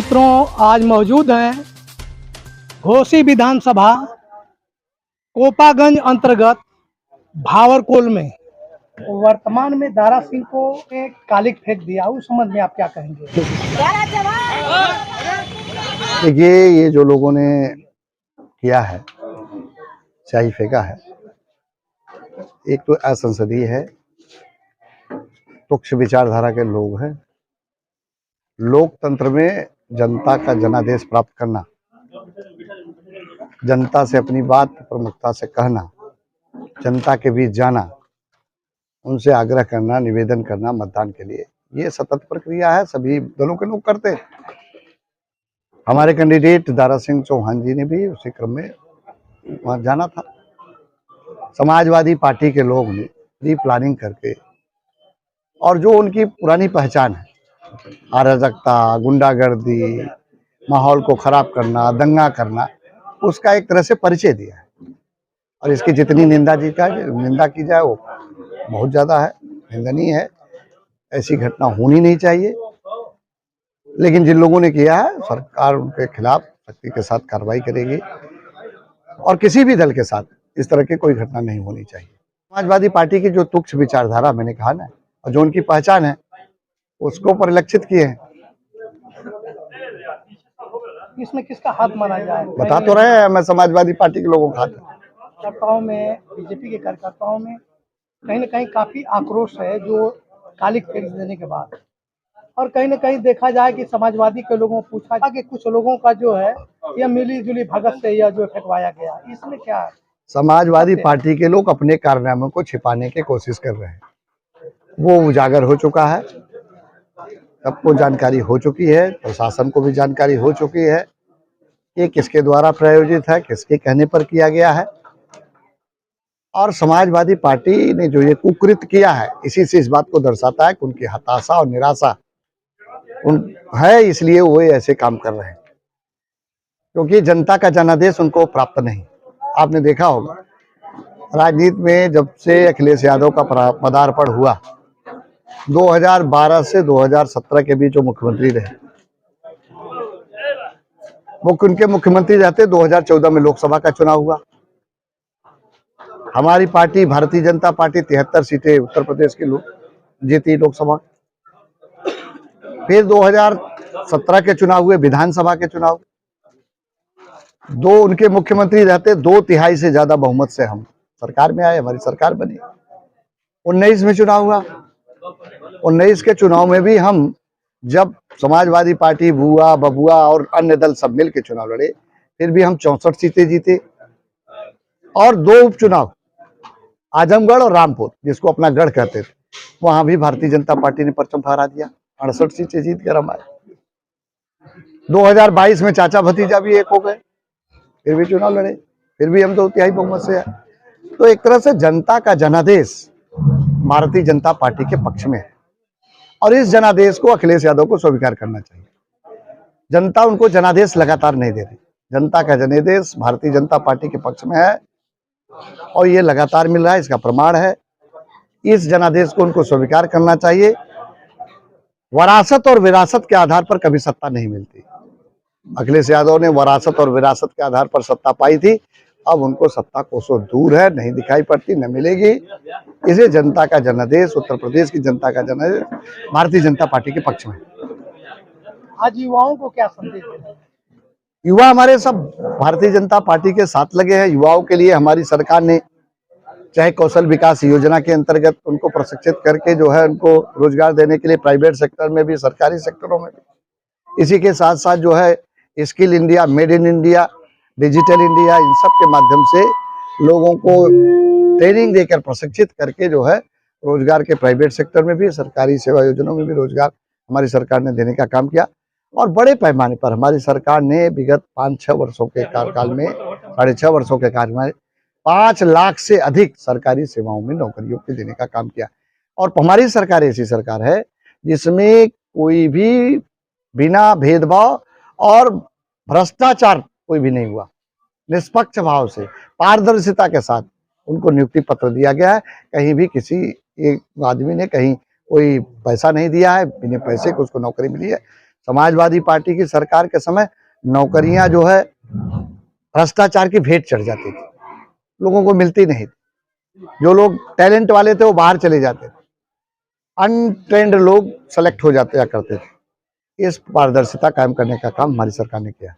मित्रों, आज मौजूद हैं घोसी विधानसभा कोपागंज अंतर्गत भावरकोल में। वर्तमान में दारा सिंह को एक कालिक फेंक दिया, उस संबंध में आप क्या कहेंगे? देखिए, ये जो लोगों ने किया है, स्याही फेंका है, एक तो असंसदीय है, तुच्छ विचारधारा के लोग हैं। लोकतंत्र में जनता का जनादेश प्राप्त करना, जनता से अपनी बात प्रमुखता से कहना, जनता के बीच जाना, उनसे आग्रह करना, निवेदन करना मतदान के लिए, ये सतत प्रक्रिया है, सभी दलों के लोग करते हैं। हमारे कैंडिडेट दारा सिंह चौहान जी ने भी उसी क्रम में वहां जाना था। समाजवादी पार्टी के लोग ने प्री प्लानिंग करके, और जो उनकी पुरानी पहचान है, अराजकता, गुंडागर्दी, माहौल को खराब करना, दंगा करना, उसका एक तरह से परिचय दिया है। और इसकी जितनी निंदा की जाए वो बहुत ज़्यादा है, निंदनीय है। ऐसी घटना होनी नहीं चाहिए। लेकिन जिन लोगों ने किया है, सरकार उनके खिलाफ सख्ती के साथ कार्रवाई करेगी और किसी भी दल के साथ इस तरह की कोई घटना नहीं होनी चाहिए। समाजवादी पार्टी की जो तुच्छ विचारधारा, मैंने कहा ना, और जो उनकी पहचान है, उसको परिलक्षित किए हैं। इसमें किसका हाथ माना जाए? बता तो रहे हैं, मैं समाजवादी पार्टी के लोगों का हाथ। कार्यकर्ताओं में, बीजेपी के कार्यकर्ताओं में कहीं न कहीं काफी आक्रोश है, जो कालिक फेंक देने के बाद। और कहीं न कहीं देखा जाए कि समाजवादी के लोगों को पूछा कि कुछ लोगों का जो है यह मिली जुली भगत से यह जो फेंकवाया गया, इसमें क्या है? समाजवादी पार्टी के लोग अपने कारनामों को छिपाने की कोशिश कर रहे हैं। वो उजागर हो चुका है, सबको जानकारी हो चुकी है, प्रशासन को भी जानकारी हो चुकी है कि किसके द्वारा प्रायोजित है, किसके कहने पर किया गया है। और समाजवादी पार्टी ने जो ये कुकृत किया है, इसी से इस बात को दर्शाता है कि उनकी हताशा और निराशा है, इसलिए वो ऐसे काम कर रहे हैं, क्योंकि जनता का जनादेश उनको प्राप्त नहीं। आपने देखा होगा, राजनीति में जब से अखिलेश यादव का पदार्पण हुआ, 2012 से 2017 के बीच जो मुख्यमंत्री रहे, उनके मुख्यमंत्री रहते 2014 में लोकसभा का चुनाव हुआ। हमारी पार्टी भारतीय जनता पार्टी 73 सीटें उत्तर प्रदेश की जीती लोकसभा। फिर 2017 के चुनाव हुए, विधानसभा के चुनाव, उनके मुख्यमंत्री रहते 2/3 से ज्यादा बहुमत से हम सरकार में आए, हमारी सरकार बनी। 19 में चुनाव हुआ, 19 के चुनाव में भी हम, जब समाजवादी पार्टी, बुआ, बबुआ और अन्य दल सब मिल के चुनाव लड़े, फिर भी हम 64 सीटें जीते। और 2 उपचुनाव, आजमगढ़ और रामपुर, जिसको अपना गढ़ कहते थे, वहां भी भारतीय जनता पार्टी ने परचम फहरा दिया, 68 सीटें जीत कर हम आए। 2022 में चाचा भतीजा भी एक हो गए, फिर भी चुनाव लड़े, फिर भी हम 2/3 बहुमत से आए। तो एक तरह से जनता का जनादेश भारतीय जनता पार्टी के पक्ष में है, और इस जनादेश को अखिलेश यादव को स्वीकार करना चाहिए। जनता उनको जनादेश लगातार नहीं दे रही, जनता का जनादेश भारतीय जनता पार्टी के पक्ष में है और ये लगातार मिल रहा है, इसका प्रमाण है। इस जनादेश को उनको स्वीकार करना चाहिए। वरासत और विरासत के आधार पर कभी सत्ता नहीं मिलती। अखिलेश यादव ने वरासत और विरासत के आधार पर सत्ता पाई थी, अब उनको सत्ता कोसों दूर है, नहीं दिखाई पड़ती, न मिलेगी। इसे जनता का जनादेश, उत्तर प्रदेश की जनता का जनादेश भारतीय जनता पार्टी के पक्ष में। आज युवाओं को क्या संदेश देना? युवा हमारे सब भारतीय जनता पार्टी के साथ लगे हैं। युवाओं के लिए हमारी सरकार ने, चाहे कौशल विकास योजना के अंतर्गत उनको प्रशिक्षित करके जो है उनको रोजगार देने के लिए, प्राइवेट सेक्टर में भी, सरकारी सेक्टरों में भी, इसी के साथ साथ जो है skill India, made in India, digital India, इन सब के माध्यम से लोगों को ट्रेनिंग देकर प्रशिक्षित करके जो है रोजगार के प्राइवेट सेक्टर में भी, सरकारी सेवा योजनाओं में भी रोजगार हमारी सरकार ने देने का काम किया। और बड़े पैमाने पर हमारी सरकार ने विगत 5-6 वर्षों के कार्यकाल में, 6.5 वर्षों के कार्यकाल में 5 लाख से अधिक सरकारी सेवाओं में नौकरियों के देने का काम किया। और हमारी सरकार ऐसी सरकार है जिसमें कोई भी बिना भेदभाव और भ्रष्टाचार कोई भी नहीं हुआ। निष्पक्ष भाव से, पारदर्शिता के साथ उनको नियुक्ति पत्र दिया गया है। कहीं भी किसी एक आदमी ने कहीं कोई पैसा नहीं दिया है, बिना पैसे को उसको नौकरी मिली है। समाजवादी पार्टी की सरकार के समय नौकरियां जो है भ्रष्टाचार की भेंट चढ़ जाती थी, लोगों को मिलती नहीं थी। जो लोग टैलेंट वाले थे वो बाहर चले जाते थे, अनट्रेंड लोग सेलेक्ट हो जाते करते थे। इस पारदर्शिता कायम करने का काम हमारी सरकार ने किया।